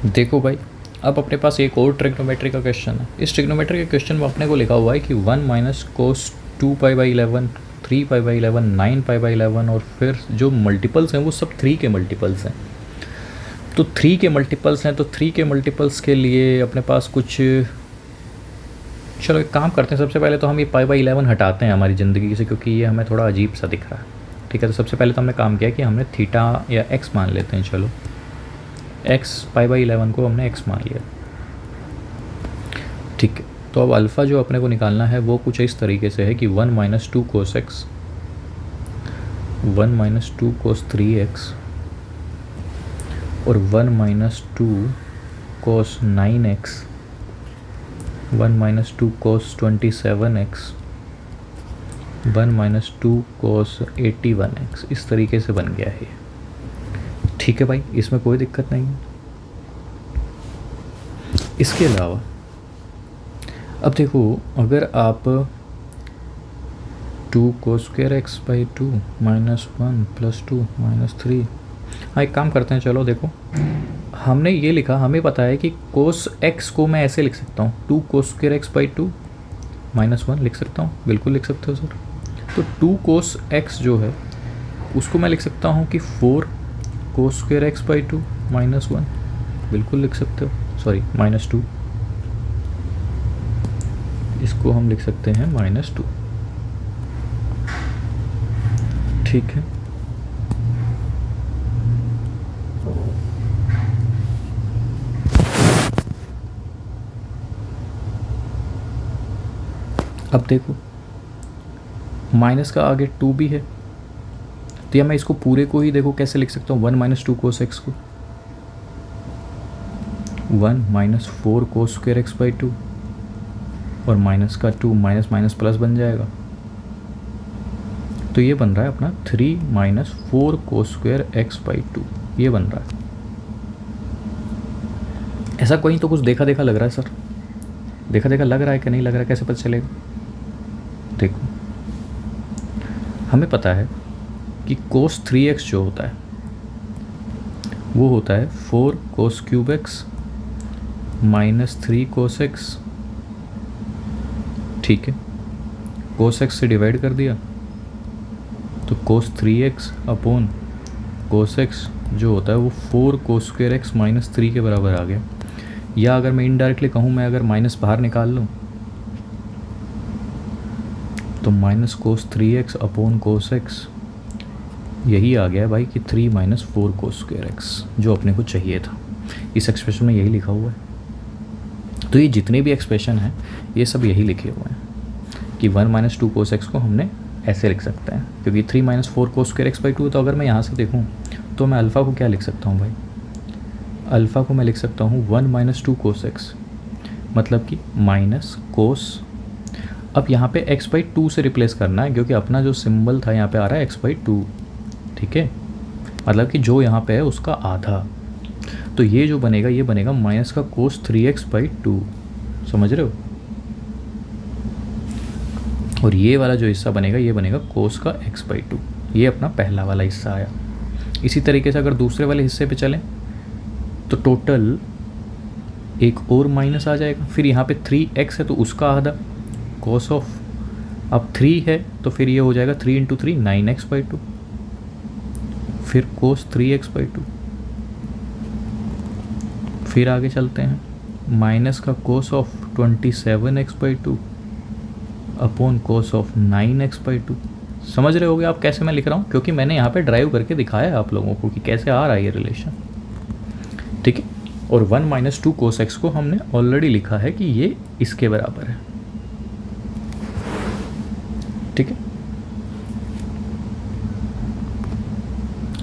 देखो भाई, अब अपने पास एक और ट्रिग्नोमेट्री का क्वेश्चन है। इस ट्रिग्नोमेट्री के क्वेश्चन में अपने को लिखा हुआ है कि 1 माइनस कोस 2 पाई/11, 3 पाई/11, 9 पाई/11 और फिर जो मल्टीपल्स हैं वो सब 3 के मल्टीपल्स हैं। तो 3 के मल्टीपल्स हैं, तो 3 के मल्टीपल्स के लिए अपने पास कुछ, चलो एक काम करते हैं। सबसे पहले तो हम ये पाई/11 हटाते हैं हमारी ज़िंदगी से, क्योंकि ये हमें थोड़ा अजीब सा दिख रहा है। ठीक है, तो सबसे पहले तो हमने काम किया कि हमने थीटा या एक्स मान लेते हैं। चलो एक्स, पाई/11 को हमने एक्स मान लिया। ठीक है, तो अब अल्फ़ा जो अपने को निकालना है वो कुछ इस तरीके से है कि 1 माइनस 2 कोस एक्स, 1 माइनस 2 कोस 3x और 1 माइनस 2 कोस 9x, 1 माइनस 2 कोस 27x, 1 माइनस 2 कोस 81x। इस तरीके से बन गया है ये। ठीक है भाई, इसमें कोई दिक्कत नहीं है। इसके अलावा अब देखो, अगर आप 2 cos square x by 2 minus 1 plus 2 minus 3, हाँ एक काम करते हैं। चलो देखो, हमने ये लिखा, हमें पता है कि कोस एक्स को मैं ऐसे लिख सकता हूँ, 2 cos square x by 2 minus 1 लिख सकता हूँ। बिल्कुल लिख सकते हो सर। तो 2 कोस एक्स जो है उसको मैं लिख सकता हूँ कि 4 cos square x by 2 minus 1, बिल्कुल लिख सकते हो। सॉरी, माइनस 2, इसको हम लिख सकते हैं माइनस 2। ठीक है, अब देखो माइनस का आगे 2 भी है, तो या मैं इसको पूरे को ही देखो कैसे लिख सकता हूँ, 1 माइनस 2 कोस एक्स को 1 minus 4 cos square x by 2 और माइनस का 2, माइनस माइनस प्लस बन जाएगा। तो ये बन रहा है अपना 3 minus 4 cos square x by 2, ये बन रहा है। ऐसा कोई तो कुछ देखा देखा लग रहा है सर, देखा देखा लग रहा है कि नहीं लग रहा है, कैसे पता चलेगा? देखो, हमें पता है कि कोस 3x जो होता है वो होता है 4 cos cube x minus 3 cos x. ठीक है, कोस एक्स से डिवाइड कर दिया तो कोस 3x अपॉन कोस एक्स जो होता है वो 4 कोस स्क्वायर एक्स माइनस 3 के बराबर आ गया। या अगर मैं इनडायरेक्टली कहूँ, मैं अगर माइनस बाहर निकाल लूँ तो minus cos 3x upon cos x, यही आ गया भाई कि 3 माइनस 4 कोस स्क्वायर एक्स, जो अपने को चाहिए था। इस एक्सप्रेशन में यही लिखा हुआ है। तो ये जितने भी एक्सप्रेशन हैं ये सब यही लिखे हुए हैं कि 1 माइनस 2 कोस एक्स को हमने ऐसे लिख सकते हैं, क्योंकि 3 minus 4 cos square x by 2। तो अगर मैं यहाँ से देखूँ तो मैं अल्फ़ा को क्या लिख सकता हूँ भाई? अल्फ़ा को मैं लिख सकता हूँ 1 माइनस 2 कोस एक्स, मतलब कि माइनस कोस, अब यहाँ पे x बाई 2 से रिप्लेस करना है, क्योंकि अपना जो सिंबल था यहाँ पे आ रहा है x बाई 2। ठीक है, मतलब कि जो यहाँ पे है उसका आधा। तो ये जो बनेगा ये बनेगा माइनस का कोस 3x बाई 2, समझ रहे हो? और ये वाला जो हिस्सा बनेगा ये बनेगा कोस का x बाई 2। ये अपना पहला वाला हिस्सा आया। इसी तरीके से अगर दूसरे वाले हिस्से पे चलें तो टोटल एक और माइनस आ जाएगा। फिर यहाँ पे 3x है तो उसका आधा कोस ऑफ, अब 3 है तो फिर ये हो जाएगा 3 इंटू 3 9x बाई 2, फिर कोस 3x बाई 2। फिर आगे चलते हैं, माइनस का cos of 27x by 2 upon cos of 9x by 2। समझ रहे होगे आप कैसे मैं लिख रहा हूँ, क्योंकि मैंने यहाँ पे ड्राइव करके दिखाया है आप लोगों को कि कैसे आ रहा है ये रिलेशन। ठीक है, और 1 माइनस 2 कोस एक्स को हमने ऑलरेडी लिखा है कि ये इसके बराबर है। ठीक है,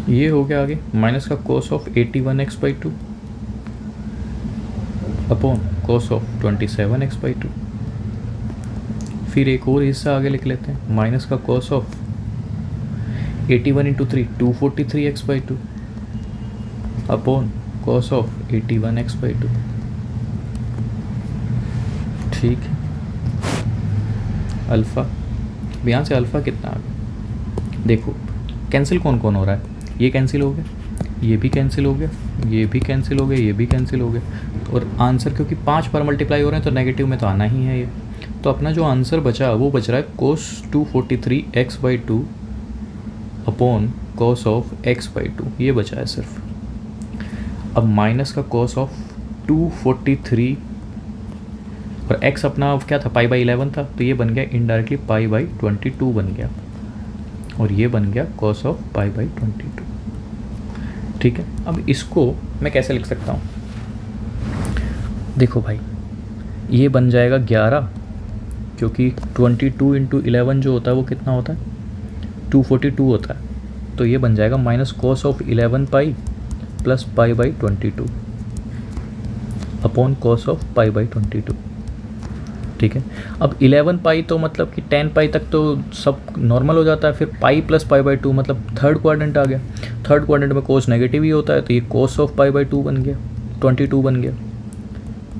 ये हो गया आगे माइनस का cos of 81x by 2 upon cos of 27x by 2। फिर एक और हिस्सा आगे लिख लेते हैं, माइनस का cos of 81 into 3 243x by 2 upon cos of 81x by 2। ठीक है, अल्फ़ा, यहाँ से अल्फ़ा कितना आ गया देखो, कैंसिल कौन कौन हो रहा है, ये कैंसिल हो गया, ये भी कैंसिल हो गया, ये भी कैंसिल हो गया, ये भी कैंसिल हो गया। और आंसर क्योंकि 5 पर मल्टीप्लाई हो रहे हैं तो नेगेटिव में तो आना ही है ये। तो अपना जो आंसर बचा वो बच रहा है cos 243 x/2 upon cos of x/2, ये बचा है सिर्फ। अब माइनस का cos ऑफ 243 और x अपना क्या था, π/11 था, तो ये बन गया इनडायरेक्टली π/22 बन गया, और ये बन गया cos ऑफ π/22। ठीक है, अब इसको मैं कैसे लिख सकता हूँ? देखो भाई, ये बन जाएगा 11, क्योंकि 22 इंटू 11 जो होता है वो कितना होता है, 242 होता है। तो ये बन जाएगा minus cos of 11 pi plus π/22 upon cos of π/22। ठीक है, अब 11 पाई तो मतलब कि 10 पाई तक तो सब नॉर्मल हो जाता है, फिर पाई प्लस π/2 मतलब थर्ड क्वाड्रेंट आ गया। थर्ड क्वाड्रेंट में कोस नेगेटिव ही होता है, तो ये कोस ऑफ π/2 बन गया, 22 बन गया,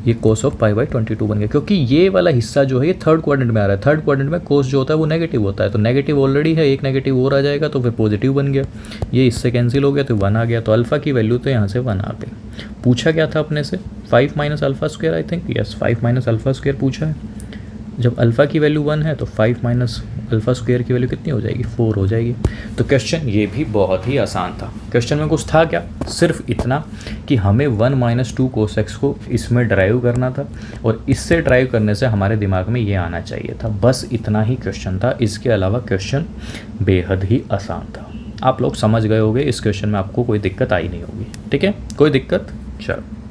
ये कोस ऑफ π/22 बन गया, क्योंकि ये वाला हिस्सा जो है ये थर्ड क्वाड्रेंट में आ रहा है। थर्ड क्वाड्रेंट में कोस जो होता है वो नेगेटिव होता है, तो नेगेटिव ऑलरेडी है, एक नेगेटिव और आ जाएगा तो फिर पॉजिटिव बन गया, ये इससे कैंसिल हो गया तो 1 आ गया। तो अल्फ़ा की वैल्यू तो यहाँ से 1 आ गई। पूछा क्या था अपने से, 5 minus alpha square, I think yes 5 minus alpha square पूछा है। जब अल्फ़ा की वैल्यू 1 है तो 5 माइनस अल्फ़ा स्क्वायर की वैल्यू कितनी हो जाएगी, 4 हो जाएगी। तो क्वेश्चन ये भी बहुत ही आसान था। क्वेश्चन में कुछ था क्या, सिर्फ इतना कि हमें 1 माइनस 2 cos x को इसमें ड्राइव करना था, और इससे ड्राइव करने से हमारे दिमाग में ये आना चाहिए था, बस इतना ही क्वेश्चन था। इसके अलावा क्वेश्चन बेहद ही आसान था। आप लोग समझ गए होंगे, इस क्वेश्चन में आपको कोई दिक्कत आई नहीं होगी। ठीक है, कोई दिक्कत, चलो।